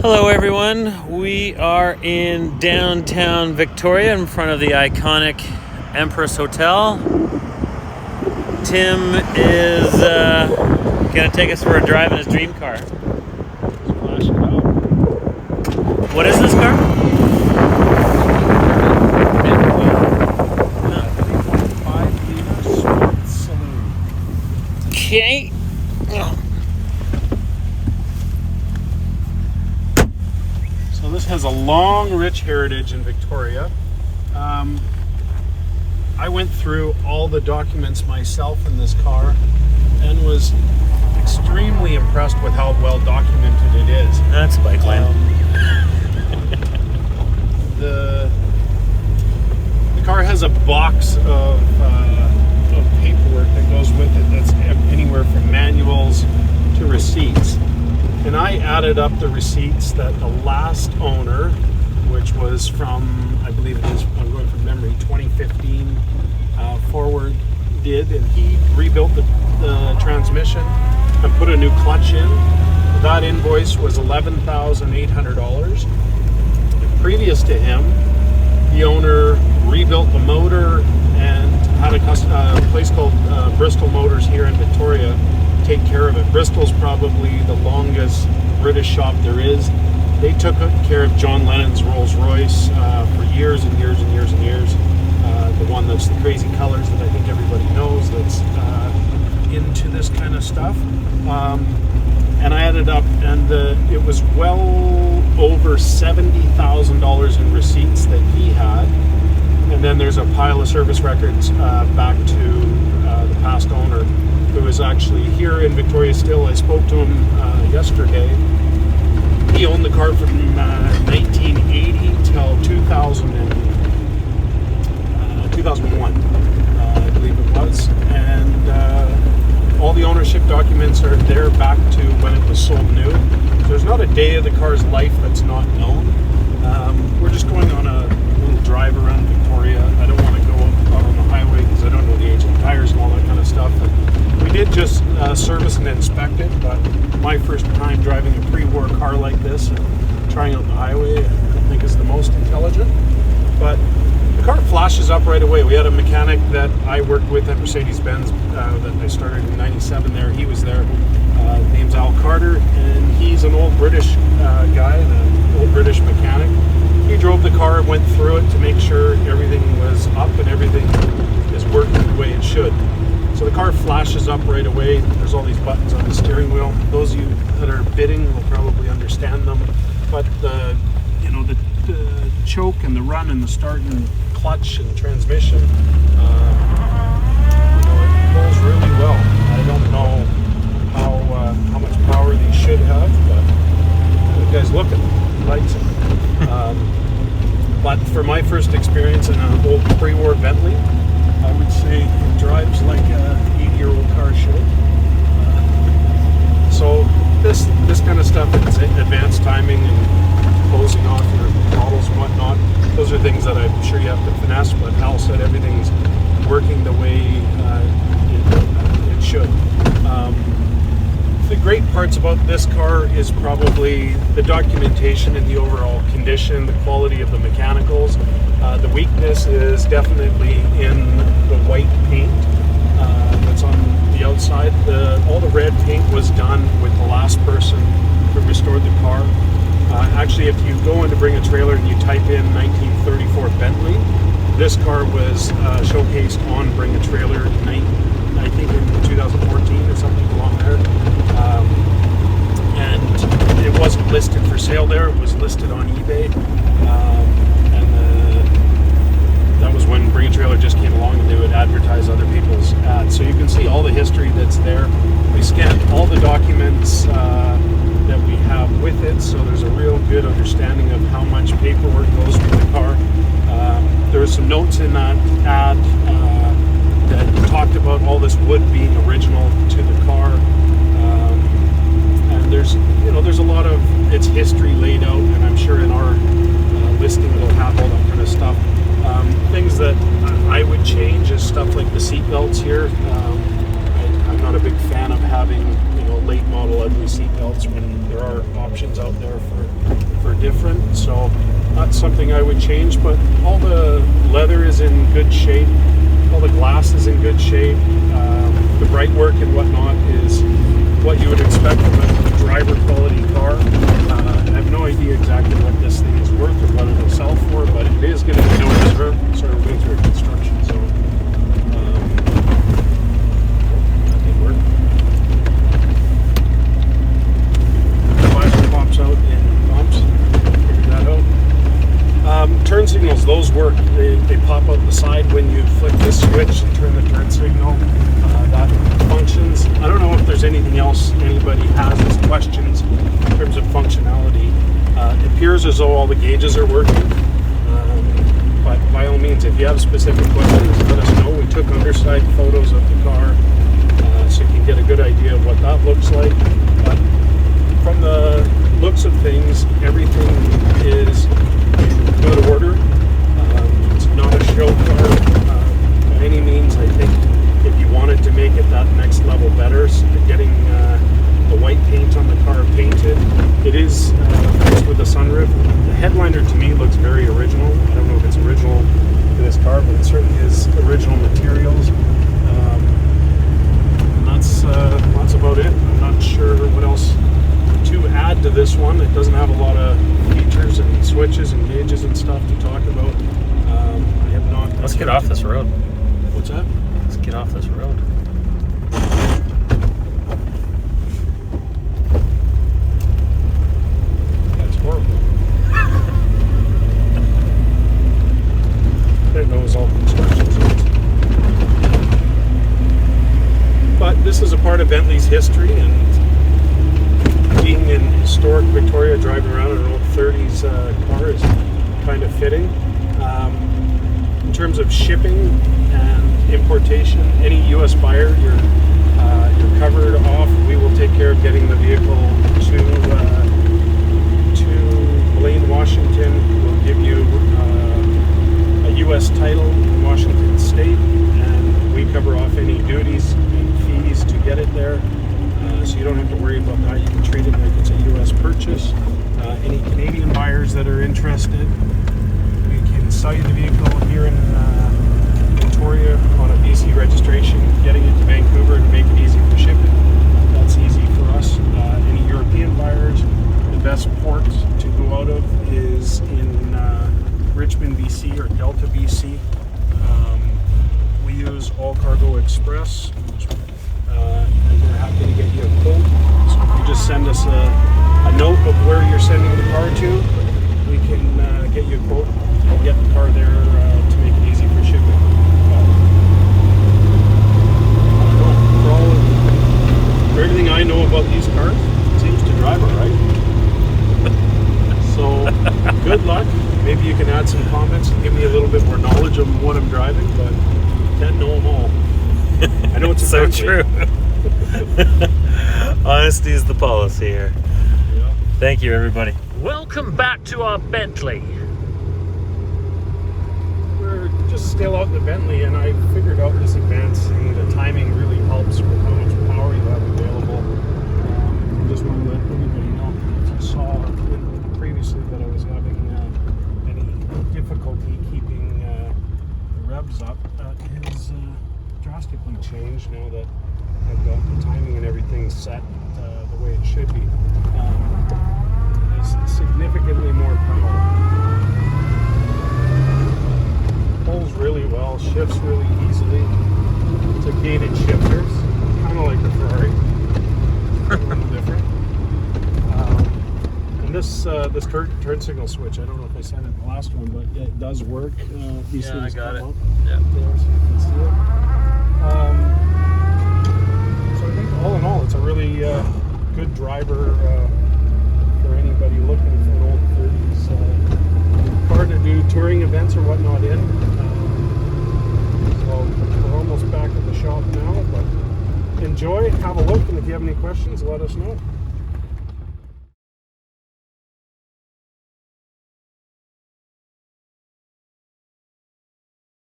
Hello everyone, we are in downtown Victoria in front of the iconic Empress Hotel. Tim is gonna take us for a drive in his dream car. Flash it up. What is this car? Bentley 5-liter sports saloon. Okay. So this has a long, rich heritage in Victoria. I went through all the documents myself in this car and was extremely impressed with how well documented it is. That's a bike lane. The car has a box of paperwork that goes with it that's anywhere from manuals to receipts. And I added up the receipts that the last owner, which was from, I believe it is, I'm going from memory, 2015 forward, did, and he rebuilt the transmission and put a new clutch in. That invoice was $11,800. Previous to him, the owner rebuilt the motor and had a place called Bristol Motors here in Victoria take care of it. Bristol's probably the longest British shop there is. They took care of John Lennon's Rolls Royce for years and years and years and years. The one that's the crazy colors that I think everybody knows that's into this kind of stuff. And I added up, and it was well over $70,000 in receipts that he had. And then there's a pile of service records back to the past owner, who is actually here in Victoria still. I spoke to him yesterday. He owned the car from 1980 till 2001, I believe it was. And all the ownership documents are there back to when it was sold new. There's not a day of the car's life that's not known. We're just going on a little drive around Victoria. I don't want to go out on the highway because I don't know the age of the tires and all that kind of stuff. We did just service and inspect it, but my first time driving a pre-war car like this and trying out the highway, I don't think is the most intelligent. But the car flashes up right away. We had a mechanic that I worked with at Mercedes-Benz that I started in '97 there. He was there. His name's Al Carter, and he's an old British guy, an old British mechanic. He drove the car, went through it to make sure everything was up and everything is working the way it should. So the car flashes up right away. There's all these buttons on the steering wheel. Those of you that are bidding will probably understand them. But the choke and the run and the start and clutch and transmission, it pulls really well. I don't know how much power these should have, but the guy's looking. He likes it. But for my first experience in an old pre-war Bentley, I would say it drives like a 80-year-old car should. So this kind of stuff, it's advanced timing and closing off your models and whatnot. Those are things that I'm sure you have to finesse, but Al said everything's working the way it should. The great parts about this car is probably the documentation and the overall condition, the quality of the mechanicals. The weakness is definitely in the white paint that's on the outside. All the red paint was done with the last person who restored the car. Actually, if you go in to bring a trailer and you type in 1934 Bentley, this car was showcased on Bring a Trailer I think in 2014 or something along there. And it wasn't listed for sale there. It was listed on eBay. That was when Bring a Trailer just came along and they would advertise other people's ads. So you can see all the history that's there. We scanned all the documents that we have with it, so there's a real good understanding of how much paperwork goes with the car. There were some notes in that ad that talked about all this wood being original to the car. And there's a lot of its history laid out, and I'm sure in our listing it'll have all that kind of stuff. Things that I would change is stuff like the seat belts here. I'm not a big fan of having, late model ugly seat belts when there are options out there for different. So that's something I would change, but all the leather is in good shape. All the glass is in good shape. The bright work and whatnot is what you would expect from a driver quality car. I have no idea exactly what this thing is worth or what it will sell for, but it is going to be noticed sort of going through a construction zone. That did work. The visor pops out in bumps. Figured that out. Turn signals, those work. They pop out the side when you flick this switch and turn the turn signal. That functions. I don't know if there's anything else anybody has as questions in terms of functionality. It appears as though all the gauges are working. But by all means, if you have specific questions, let us know. We took underside photos of the car so you can get a good idea of what that looks like. But from the looks of things, everything is in good order. It's not a show car by any means. I think if you wanted to make it that next level better, so getting the white paint on the car painted, it is fixed with a sunroof. The headliner to me looks very original. I don't know if it's original to this car, but it certainly is original materials. And that's about it. I'm not sure what else to add to this one. It doesn't have a lot of features and switches and gauges and stuff to talk about. I have not. Let's get off this road. What's that? Let's get off this road. That's horrible. I didn't know it was all construction zones. But this is a part of Bentley's history, and being in historic Victoria, driving around in an old 30s car is kind of fitting. In terms of shipping and importation, any U.S. buyer, you're covered off. We will take care of getting the vehicle to Blaine, Washington. We'll give you a U.S. title in Washington State, and we cover off any duties and fees to get it there. So you don't have to worry about that. You can treat it like it's a U.S. purchase. Any Canadian buyers that are interested, we can sell you the vehicle here in Victoria on a BC registration, getting it to Vancouver and make it easy for shipping. That's easy for us. Any European buyers, the best port to go out of is in Richmond, BC or Delta, BC. We use All Cargo Express, and we're happy to get you a quote. So if you just send us a note of where you're sending the car to, we can get you a quote and get the car there to make it easy for shipping. For everything I know about these cars, it seems to drive all right. So good luck. Maybe you can add some comments and give me a little bit more knowledge of what I'm driving, but can't know them all. I know it's a So Bentley. true. Honesty is the policy here. Yeah. Thank you, everybody. Welcome back to our Bentley. We're just still out in the Bentley, and I figured out this advancing the timing really helps with how much power you have available. Just want to let everybody know if you saw previously that I was having any difficulty keeping the revs up. That is drastically changed now that I've got the timing and everything set the way it should be. There's significantly more power. Pulls really well, shifts really easily. It's a gated shifter, kind of like the Ferrari, a little different. And this turn signal switch, I don't know if I said it in the last one, but it does work. These Yeah, I things got come it. up Yeah. there so you can see it. So I think all in all, it's a really good driver for anybody looking for an old 30s car to do touring events or whatnot in. So we're almost back at the shop now, but enjoy, have a look, and if you have any questions, let us know.